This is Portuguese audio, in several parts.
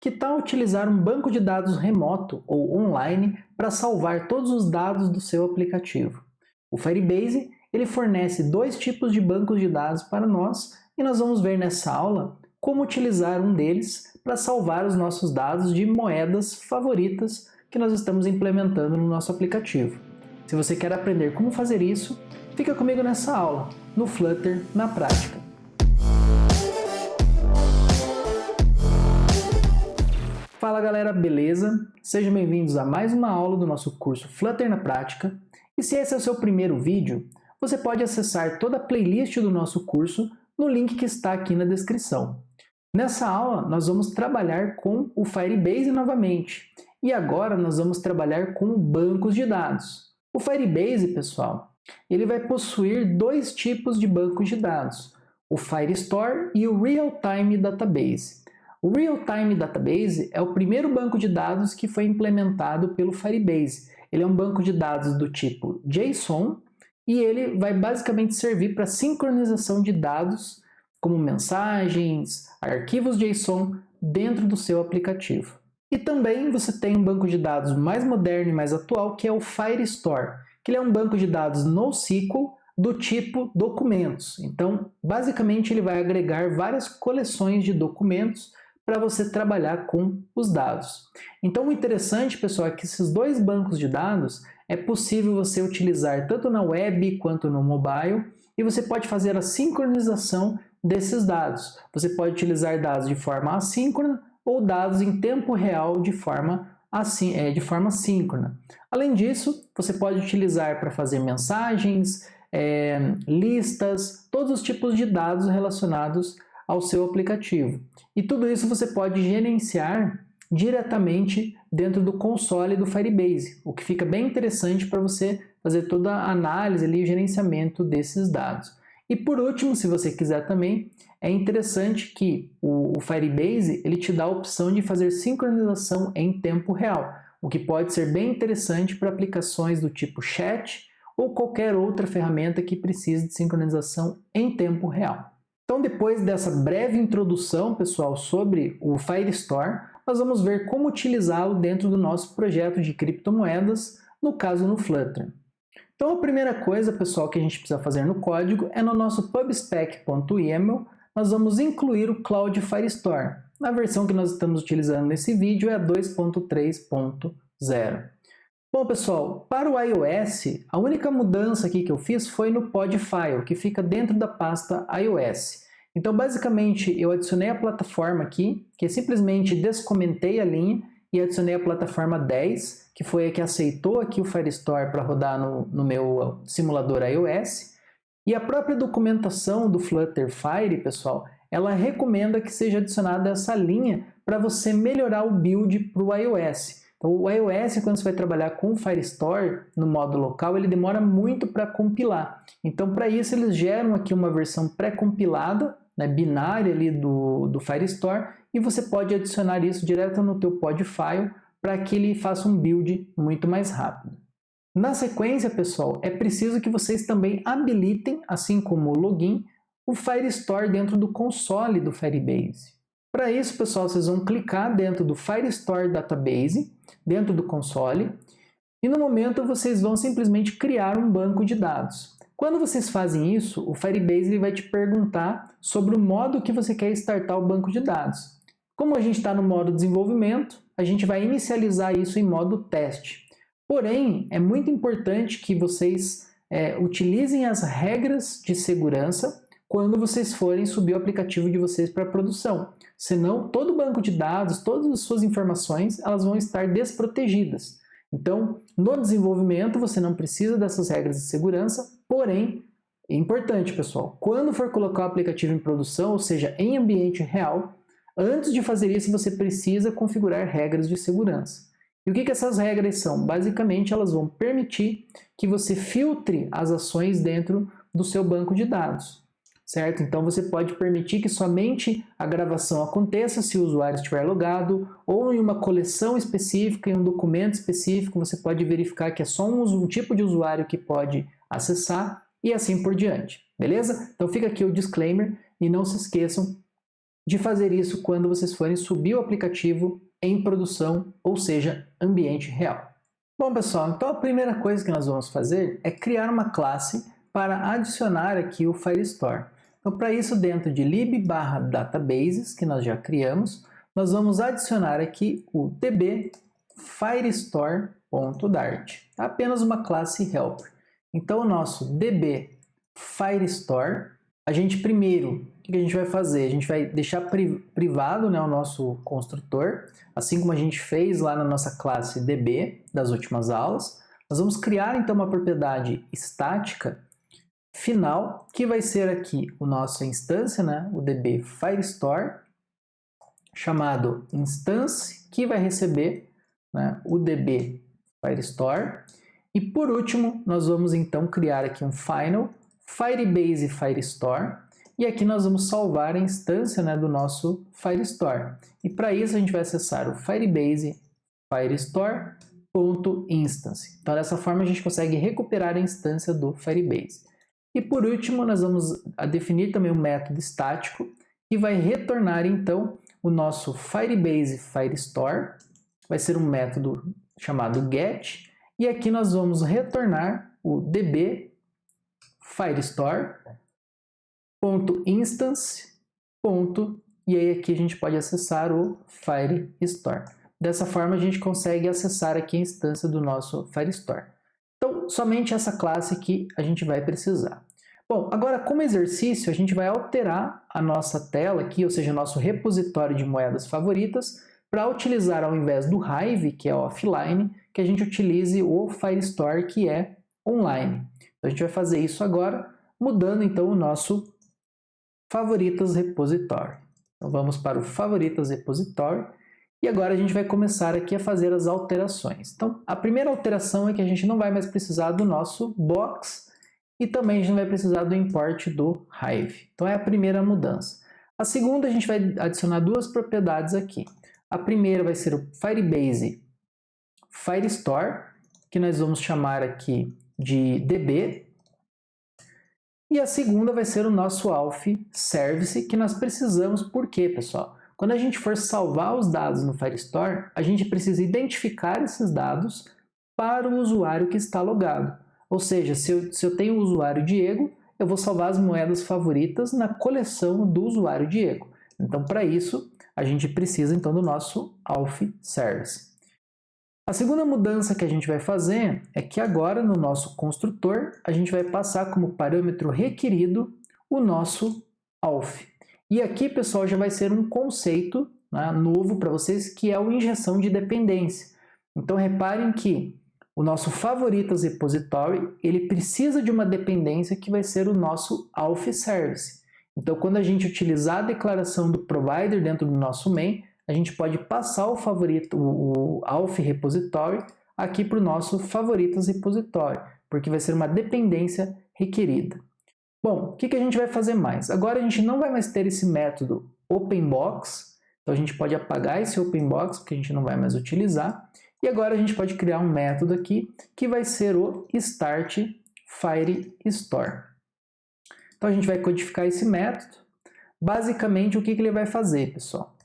Que tal utilizar um banco de dados remoto ou online para salvar todos os dados do seu aplicativo? O Firebase ele fornece dois tipos de bancos de dados para nós e nós vamos ver nessa aula como utilizar um deles para salvar os nossos dados de moedas favoritas que nós estamos implementando no nosso aplicativo. Se você quer aprender como fazer isso, fica comigo nessa aula, no Flutter na prática. Fala galera, beleza? Sejam bem-vindos a mais uma aula do nosso curso Flutter na Prática. E se esse é o seu primeiro vídeo, você pode acessar toda a playlist do nosso curso no link que está aqui na descrição. Nessa aula, nós vamos trabalhar com o Firebase novamente. E agora nós vamos trabalhar com bancos de dados. O Firebase, pessoal, ele vai possuir dois tipos de bancos de dados, o Firestore e o Real-Time Database. O Real-Time Database é o primeiro banco de dados que foi implementado pelo Firebase. Ele é um banco de dados do tipo JSON e ele vai basicamente servir para sincronização de dados como mensagens, arquivos JSON dentro do seu aplicativo. E também você tem um banco de dados mais moderno e mais atual que é o Firestore, que ele é um banco de dados NoSQL do tipo documentos. Então, basicamente ele vai agregar várias coleções de documentos para você trabalhar com os dados. Então o interessante, pessoal, é que esses dois bancos de dados é possível você utilizar tanto na web quanto no mobile e você pode fazer a sincronização desses dados. Você pode utilizar dados de forma assíncrona ou dados em tempo real de forma síncrona. Além disso, você pode utilizar para fazer mensagens, listas, todos os tipos de dados relacionados ao seu aplicativo. E tudo isso você pode gerenciar diretamente dentro do console do Firebase, o que fica bem interessante para você fazer toda a análise e o gerenciamento desses dados. E por último, se você quiser também, é interessante que o Firebase ele te dá a opção de fazer sincronização em tempo real, o que pode ser bem interessante para aplicações do tipo chat ou qualquer outra ferramenta que precise de sincronização em tempo real. Então, depois dessa breve introdução, pessoal, sobre o Firestore, nós vamos ver como utilizá-lo dentro do nosso projeto de criptomoedas, no caso no Flutter. Então, a primeira coisa, pessoal, que a gente precisa fazer no código é no nosso pubspec.yaml, nós vamos incluir o Cloud Firestore. Na versão que nós estamos utilizando nesse vídeo é a 2.3.0. Bom, pessoal, para o iOS, a única mudança aqui que eu fiz foi no Podfile, que fica dentro da pasta iOS. Então, basicamente, eu adicionei a plataforma aqui, que simplesmente descomentei a linha e adicionei a plataforma 10, que foi a que aceitou aqui o Firestore para rodar no meu simulador iOS. E a própria documentação do Flutter Fire, pessoal, ela recomenda que seja adicionada essa linha para você melhorar o build para o iOS. Então, o iOS, quando você vai trabalhar com o Firestore no modo local, ele demora muito para compilar. Então, para isso, eles geram aqui uma versão pré-compilada, né, binária ali do Firestore, e você pode adicionar isso direto no teu Podfile para que ele faça um build muito mais rápido. Na sequência, pessoal, é preciso que vocês também habilitem, assim como o login, o Firestore dentro do console do Firebase. Para isso, pessoal, vocês vão clicar dentro do Firestore Database, dentro do console, e no momento vocês vão simplesmente criar um banco de dados. Quando vocês fazem isso, o Firebase ele vai te perguntar sobre o modo que você quer startar o banco de dados. Como a gente está no modo desenvolvimento, a gente vai inicializar isso em modo teste. Porém, é muito importante que vocês utilizem as regras de segurança quando vocês forem subir o aplicativo de vocês para produção. Senão, todo o banco de dados, todas as suas informações, elas vão estar desprotegidas. Então, no desenvolvimento, você não precisa dessas regras de segurança, porém, é importante, pessoal, quando for colocar o aplicativo em produção, ou seja, em ambiente real, antes de fazer isso, você precisa configurar regras de segurança. E o que essas regras são? Basicamente, elas vão permitir que você filtre as ações dentro do seu banco de dados. Certo? Então você pode permitir que somente a gravação aconteça se o usuário estiver logado, ou em uma coleção específica, em um documento específico, você pode verificar que é só um tipo de usuário que pode acessar e assim por diante. Beleza? Então fica aqui o disclaimer e não se esqueçam de fazer isso quando vocês forem subir o aplicativo em produção, ou seja, ambiente real. Bom, pessoal, então a primeira coisa que nós vamos fazer é criar uma classe para adicionar aqui o Firestore. Então, para isso, dentro de lib/databases, que nós já criamos, nós vamos adicionar aqui o db firestore.dart, apenas uma classe helper. Então, o nosso db firestore, a gente primeiro, o que a gente vai fazer? A gente vai deixar privado, né, o nosso construtor, assim como a gente fez lá na nossa classe db das últimas aulas. Nós vamos criar então uma propriedade estática final, que vai ser aqui a nossa instância, né, o db firestore, chamado instance, que vai receber, né, o db firestore. E por último, nós vamos então criar aqui um final, firebase firestore, e aqui nós vamos salvar a instância, né, do nosso Firestore. E para isso a gente vai acessar o firebase firestore.instance. Então dessa forma a gente consegue recuperar a instância do Firebase. E por último nós vamos definir também um método estático que vai retornar então o nosso Firebase Firestore. Vai ser um método chamado get. E aqui nós vamos retornar o db firestore.instance. E aí aqui a gente pode acessar o Firestore. Dessa forma a gente consegue acessar aqui a instância do nosso Firestore. Então, somente essa classe aqui a gente vai precisar. Bom, agora como exercício a gente vai alterar a nossa tela aqui, ou seja, o nosso repositório de moedas favoritas, para utilizar ao invés do Hive, que é offline, que a gente utilize o Firestore, que é online. Então a gente vai fazer isso agora, mudando então o nosso favoritas repositório. Então vamos para o favoritas repositório e agora a gente vai começar aqui a fazer as alterações. Então a primeira alteração é que a gente não vai mais precisar do nosso box e também a gente não vai precisar do import do Hive. Então é a primeira mudança. A segunda, a gente vai adicionar duas propriedades aqui. A primeira vai ser o Firebase Firestore, que nós vamos chamar aqui de db. E a segunda vai ser o nosso auth service, que nós precisamos. Por quê, pessoal? Quando a gente for salvar os dados no Firestore, a gente precisa identificar esses dados para o usuário que está logado. Ou seja, se eu tenho o usuário Diego, eu vou salvar as moedas favoritas na coleção do usuário Diego. Então, para isso, a gente precisa então do nosso auth service. A segunda mudança que a gente vai fazer é que agora no nosso construtor a gente vai passar como parâmetro requerido o nosso auth. E aqui, pessoal, já vai ser um conceito, né, novo para vocês, que é a injeção de dependência. Então reparem que o nosso favoritas repository, ele precisa de uma dependência que vai ser o nosso auth service. Então quando a gente utilizar a declaração do provider dentro do nosso main, a gente pode passar o favorito, o auth repository, aqui para o nosso favoritas repository, porque vai ser uma dependência requerida. Bom, o que a gente vai fazer mais? Agora a gente não vai mais ter esse método openbox, então a gente pode apagar esse openbox, porque a gente não vai mais utilizar, e agora a gente pode criar um método aqui, que vai ser o start firestore. Então a gente vai codificar esse método. Basicamente, o que ele vai fazer, pessoal?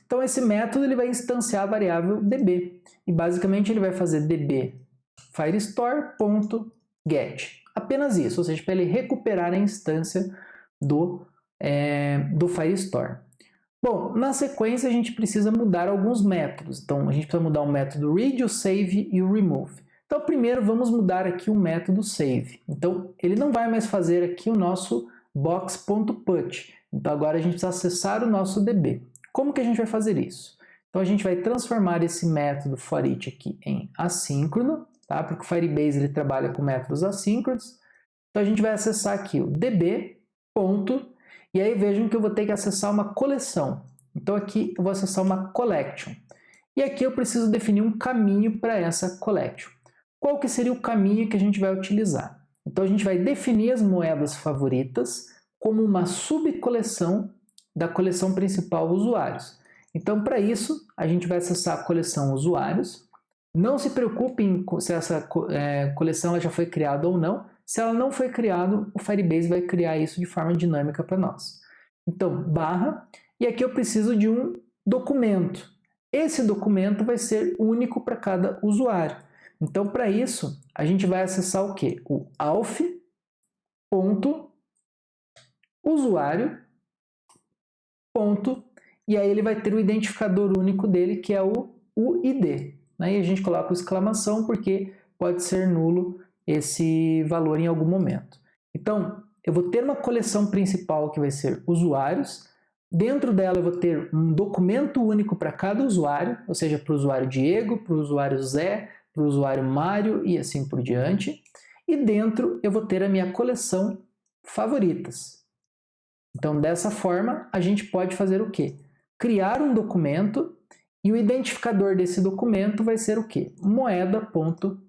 Então esse método ele vai instanciar a variável db. E basicamente ele vai fazer db firestore.get. Apenas isso, ou seja, para ele recuperar a instância do Firestore. Bom, na sequência a gente precisa mudar alguns métodos. Então a gente precisa mudar o método read, o save e o remove. Então primeiro vamos mudar aqui o método save. Então ele não vai mais fazer aqui o nosso box.put. Então agora a gente precisa acessar o nosso db. Como que a gente vai fazer isso? Então a gente vai transformar esse método foreach aqui em assíncrono, tá? Porque o Firebase ele trabalha com métodos assíncronos. Então a gente vai acessar aqui o db. E aí vejam que eu vou ter que acessar uma coleção. Então aqui eu vou acessar uma collection. E aqui eu preciso definir um caminho para essa collection. Qual que seria o caminho que a gente vai utilizar? Então a gente vai definir as moedas favoritas como uma subcoleção da coleção principal usuários. Então para isso a gente vai acessar a coleção usuários. Não se preocupem se essa coleção ela já foi criada ou não. Se ela não foi criada, o Firebase vai criar isso de forma dinâmica para nós. Então, barra, e aqui eu preciso de um documento. Esse documento vai ser único para cada usuário. Então, para isso, a gente vai acessar o quê? O alf.usuário. E aí ele vai ter o identificador único dele, que é o UID. Né? E a gente coloca exclamação porque pode ser nulo esse valor em algum momento. Então, eu vou ter uma coleção principal que vai ser usuários. Dentro dela eu vou ter um documento único para cada usuário, ou seja, para o usuário Diego, para o usuário Zé, para o usuário Mário e assim por diante. E dentro eu vou ter a minha coleção favoritas. Então, dessa forma, a gente pode fazer o quê? Criar um documento e o identificador desse documento vai ser o quê? Moeda.sigla.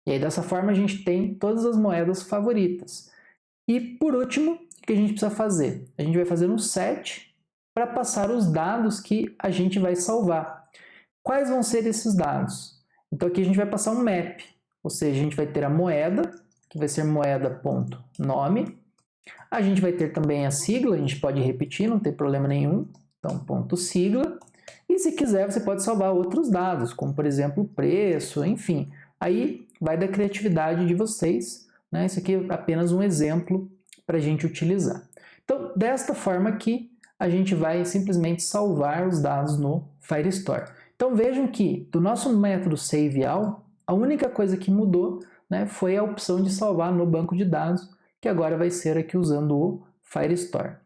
E aí, dessa forma, a gente tem todas as moedas favoritas. E, por último, o que a gente precisa fazer? A gente vai fazer um set para passar os dados que a gente vai salvar. Quais vão ser esses dados? Então, aqui a gente vai passar um map, ou seja, a gente vai ter a moeda, que vai ser moeda.nome. A gente vai ter também a sigla, a gente pode repetir, não tem problema nenhum. Então, ponto sigla. E se quiser, você pode salvar outros dados, como por exemplo o preço, enfim. Aí vai da criatividade de vocês, né? Isso aqui é apenas um exemplo para a gente utilizar. Então, desta forma aqui, a gente vai simplesmente salvar os dados no Firestore. Então, vejam que do nosso método SaveAll, a única coisa que mudou, né, foi a opção de salvar no banco de dados, que agora vai ser aqui usando o Firestore.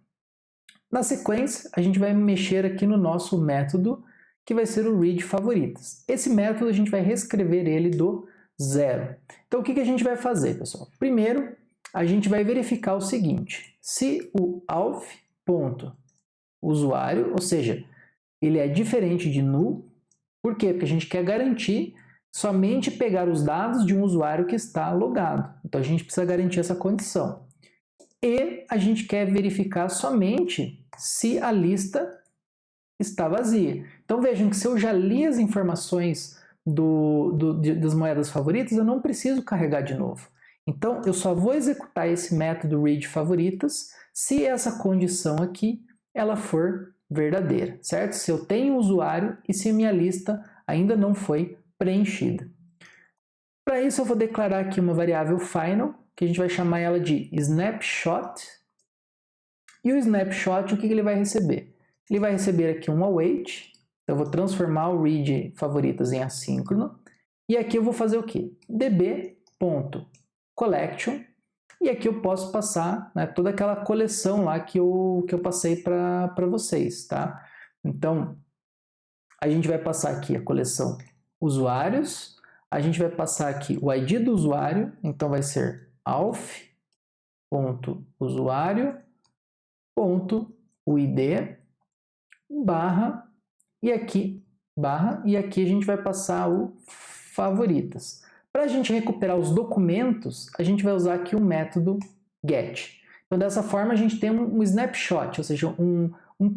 Na sequência, a gente vai mexer aqui no nosso método, que vai ser o read favoritas. Esse método a gente vai reescrever ele do zero. Então, o que a gente vai fazer, pessoal? Primeiro, a gente vai verificar o seguinte: se o alf.usuário, ou seja, ele é diferente de null, por quê? Porque a gente quer garantir somente pegar os dados de um usuário que está logado. Então, a gente precisa garantir essa condição. E a gente quer verificar somente se a lista está vazia. Então, vejam que se eu já li as informações das moedas favoritas, eu não preciso carregar de novo. Então, eu só vou executar esse método read favoritas se essa condição aqui ela for verdadeira, certo? Se eu tenho um usuário e se a minha lista ainda não foi preenchida. Para isso, eu vou declarar aqui uma variável final, que a gente vai chamar ela de snapshot. E o snapshot, o que ele vai receber? Ele vai receber aqui um await. Então, eu vou transformar o read favoritas em assíncrono. E aqui eu vou fazer o quê? db.collection. E aqui eu posso passar, né, toda aquela coleção lá que eu passei para vocês, tá? Então, a gente vai passar aqui a coleção usuários. A gente vai passar aqui o ID do usuário. Então, vai ser alf.usuário.uid barra, e aqui a gente vai passar o favoritas. Para a gente recuperar os documentos, a gente vai usar aqui o método get. Então, dessa forma, a gente tem um snapshot, ou seja, um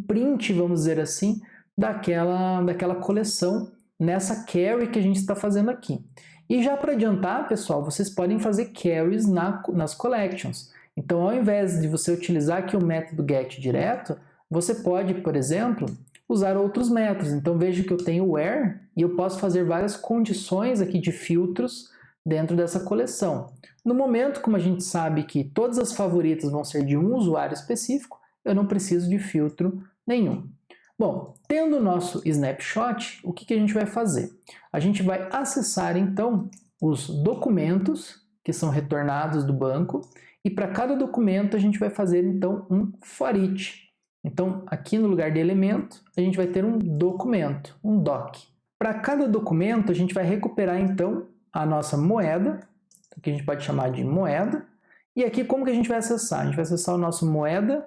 print, vamos dizer assim, daquela coleção nessa query que a gente está fazendo aqui. E já para adiantar, pessoal, vocês podem fazer queries nas collections. Então, ao invés de você utilizar aqui o método get direto, você pode, por exemplo, usar outros métodos. Então, veja que eu tenho o where e eu posso fazer várias condições aqui de filtros dentro dessa coleção. No momento, como a gente sabe que todas as favoritas vão ser de um usuário específico, eu não preciso de filtro nenhum. Bom, tendo o nosso snapshot, o que a gente vai fazer? A gente vai acessar, então, os documentos que são retornados do banco e para cada documento a gente vai fazer, então, um for each. Então, aqui no lugar de elemento, a gente vai ter um documento, um doc. Para cada documento, a gente vai recuperar, então, a nossa moeda, que a gente pode chamar de moeda. E aqui, como que a gente vai acessar? A gente vai acessar o nosso moeda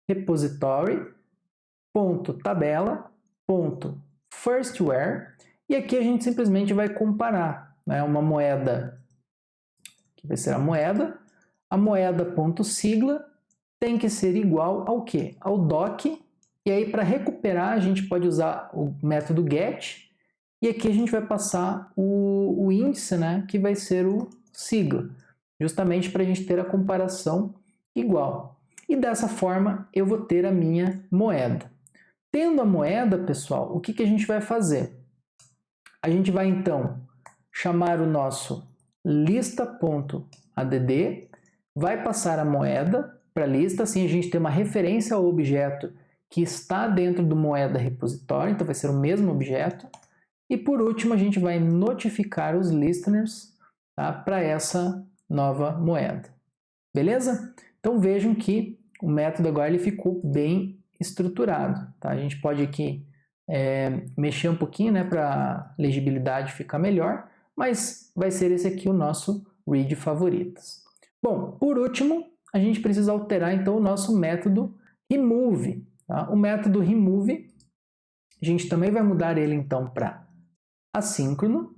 repository, .tabela.firstware, e aqui a gente simplesmente vai comparar, né, uma moeda, que vai ser a moeda.sigla tem que ser igual ao quê? Ao doc, e aí para recuperar a gente pode usar o método get, e aqui a gente vai passar o índice, né, que vai ser o sigla, justamente para a gente ter a comparação igual. e dessa forma eu vou ter a minha moeda. Tendo a moeda, pessoal, o que a gente vai fazer? A gente vai então chamar o nosso lista.add, vai passar a moeda para a lista, assim a gente tem uma referência ao objeto que está dentro do moeda repositório, então vai ser o mesmo objeto. E por último, a gente vai notificar os listeners, tá, para essa nova moeda. Beleza? Então vejam que o método agora ele ficou bem estruturado. Tá? A gente pode aqui mexer um pouquinho, né, para a legibilidade ficar melhor, mas vai ser esse aqui o nosso read favoritas. Bom, por último, a gente precisa alterar então o nosso método remove. Tá? O método remove, a gente também vai mudar ele então para assíncrono.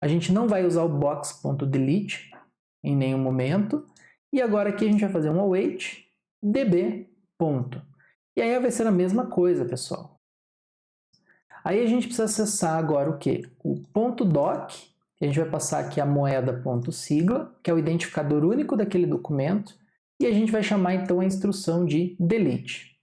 A gente não vai usar o box.delete em nenhum momento. E agora aqui a gente vai fazer um await db. E aí vai ser a mesma coisa, pessoal. Aí a gente precisa acessar agora o quê? O .doc, que a gente vai passar aqui a moeda.sigla, que é o identificador único daquele documento, e a gente vai chamar então a instrução de delete.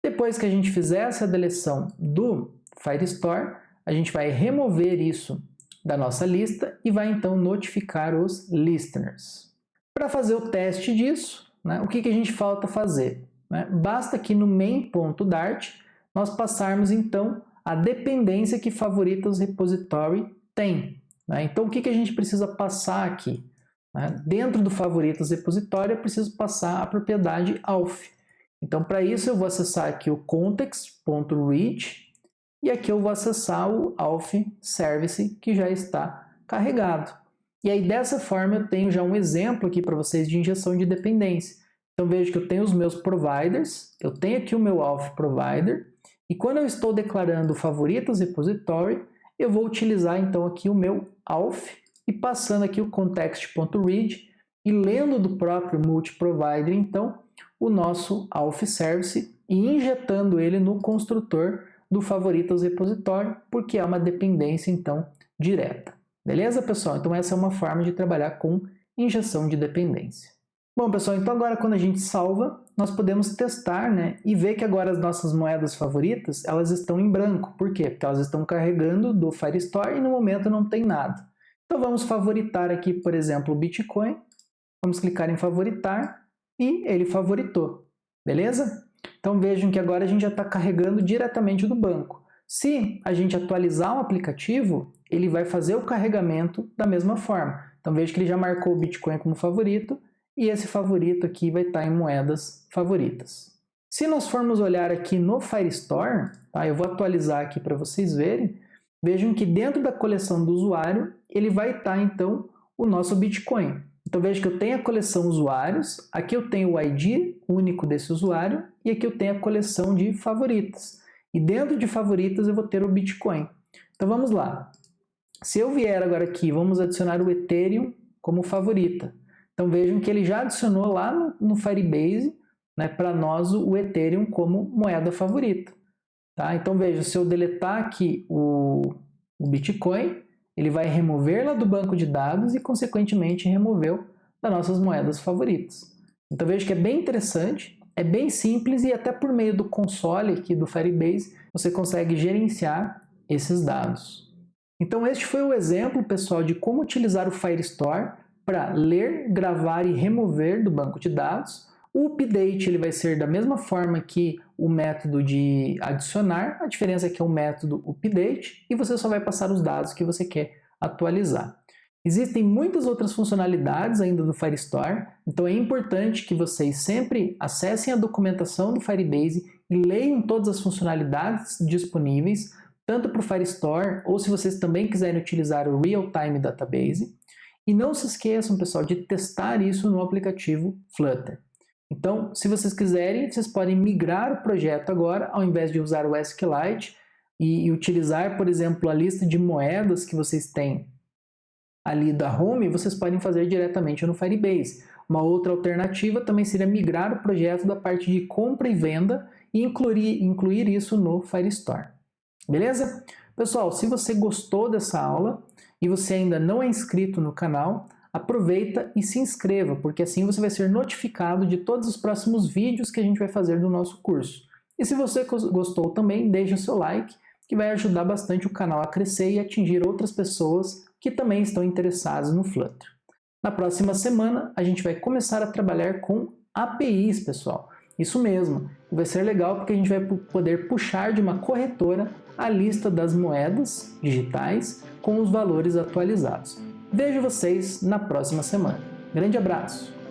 Depois que a gente fizer essa deleção do Firestore, a gente vai remover isso da nossa lista e vai então notificar os listeners. Para fazer o teste disso, né, o que a gente falta fazer? Né? Basta que no main.dart nós passarmos então a dependência que favoritos repository tem. Né? Então o que a gente precisa passar aqui? Né? Dentro do favoritos repository eu preciso passar a propriedade auth. Então para isso eu vou acessar aqui o context.read e aqui eu vou acessar o auth service que já está carregado. E aí dessa forma eu tenho já um exemplo aqui para vocês de injeção de dependência. Então vejo que eu tenho os meus providers, eu tenho aqui o meu auth provider, e quando eu estou declarando o favoritos repository, eu vou utilizar então aqui o meu auth e passando aqui o context.read e lendo do próprio multiprovider então o nosso auth service e injetando ele no construtor do favoritos repositório, porque é uma dependência então direta. Beleza, pessoal? Então essa é uma forma de trabalhar com injeção de dependência. Bom, pessoal, então agora quando a gente salva, nós podemos testar, né, e ver que agora as nossas moedas favoritas, elas estão em branco. Por quê? Porque elas estão carregando do Firestore e no momento não tem nada. Então vamos favoritar aqui, por exemplo, o Bitcoin. Vamos clicar em favoritar e ele favoritou. Beleza? Então vejam que agora a gente já está carregando diretamente do banco. Se a gente atualizar o aplicativo, ele vai fazer o carregamento da mesma forma. Então veja que ele já marcou o Bitcoin como favorito e esse favorito aqui vai estar em moedas favoritas. Se nós formos olhar aqui no Firestore, tá? Eu vou atualizar aqui para vocês verem, vejam que dentro da coleção do usuário, ele vai estar então o nosso Bitcoin. Então veja que eu tenho a coleção usuários, aqui eu tenho o ID único desse usuário e aqui eu tenho a coleção de favoritas. E dentro de favoritas eu vou ter o Bitcoin. Então vamos lá. Se eu vier agora aqui, vamos adicionar o Ethereum como favorita. Então vejam que ele já adicionou lá no Firebase, né, para nós o Ethereum como moeda favorita. Tá? Então veja, se eu deletar aqui o Bitcoin, ele vai remover lá do banco de dados e consequentemente removeu das nossas moedas favoritas. Então veja que é bem interessante, é bem simples e até por meio do console aqui do Firebase você consegue gerenciar esses dados. Então este foi o exemplo, pessoal, de como utilizar o Firestore para ler, gravar e remover do banco de dados. O update ele vai ser da mesma forma que o método de adicionar, a diferença é que é o método update e você só vai passar os dados que você quer atualizar. Existem muitas outras funcionalidades ainda do Firestore, então é importante que vocês sempre acessem a documentação do Firebase e leiam todas as funcionalidades disponíveis, tanto para o Firestore ou se vocês também quiserem utilizar o Real-Time Database. E não se esqueçam, pessoal, de testar isso no aplicativo Flutter. Então, se vocês quiserem, vocês podem migrar o projeto agora, ao invés de usar o SQLite e utilizar, por exemplo, a lista de moedas que vocês têm ali da Home, vocês podem fazer diretamente no Firebase. Uma outra alternativa também seria migrar o projeto da parte de compra e venda e incluir isso no Firestore. Beleza? Pessoal, se você gostou dessa aula e você ainda não é inscrito no canal, aproveita e se inscreva, porque assim você vai ser notificado de todos os próximos vídeos que a gente vai fazer do nosso curso. E se você gostou também, deixe o seu like, que vai ajudar bastante o canal a crescer e atingir outras pessoas que também estão interessadas no Flutter. Na próxima semana, a gente vai começar a trabalhar com APIs, pessoal. Isso mesmo, vai ser legal porque a gente vai poder puxar de uma corretora a lista das moedas digitais com os valores atualizados. Vejo vocês na próxima semana. Grande abraço!